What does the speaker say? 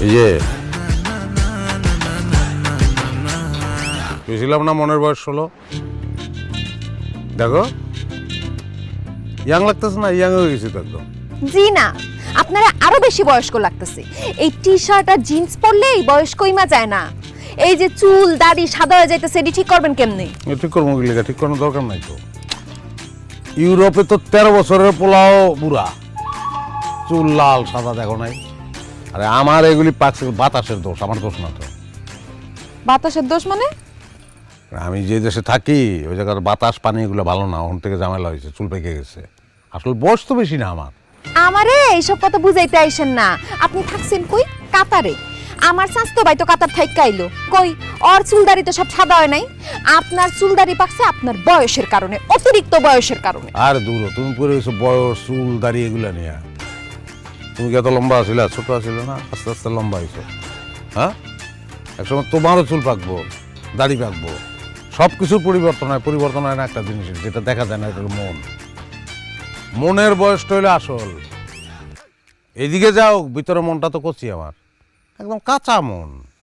এই যে বুঝলাম না, মনের বয়স 16। দেখো ইয়াং লাগতেছে না? ইয়াং হয়ে গেছি তো একদম। জি না, আপনারা আরো বেশি বয়স্ক লাগতেছে। এই টি শার্ট আর জিন্স পরলেই বয়স কইমা যায় না। এই যে চুল দাড়ি সাদা হয়ে যাইতেছে, এটি ঠিক করবেন কেমনে? ঠিক করবো কি লেখা? ঠিক করানোর দরকার নাই তো। ইউরোপে তো 13 বছরের পোলাও বুড়া, চুল লাল সাদা দেখো নাই? আরে আমার এগুলি পাকছে বাতাসের দোষ, আমার দোষ না তো। বাতাসের দোষ মানে? আমি যে দেশে থাকি ওই জায়গার বাতাস পানি এগুলো ভালো না, ওখান থেকে ঝামেলা হয়েছে, চুল পেকে গেছে। আসলে বয়স তো বেশি না আমার। আমারে এইসব কথা বুঝাইতে আইসেন না। আপনি থাকছেন কই? কাতারে। আমার স্বাস্থ্য ভাই তো কাতার থাইকা আইলো। কই ওর চুলদারি তো সব সাদা হয় নাই। আপনার চুলদারি পাকছে আপনার বয়সের কারণে, অতিরিক্ত বয়সের কারণে। আর দূর, তুমি পরে গেছো বয়স চুল দাড়ি এগুলা নিয়ে। তুমি কি এত লম্বা আছিলে? ছোট আছিলে না? আস্তে আস্তে লম্বা হয়েছো। হ্যাঁ, একসময় তোমারও চুল পাকবো, দাড়ি পাকবো, সব কিছুর পরিবর্তন হয়। পরিবর্তন হয় না একটা জিনিসের, যেটা দেখা যায় না, এটা হলো মন। মনের বয়সটা হলো আসল। এদিকে যাও, ভিতরে মনটা তো কচি আমার, একদম কাঁচা মন।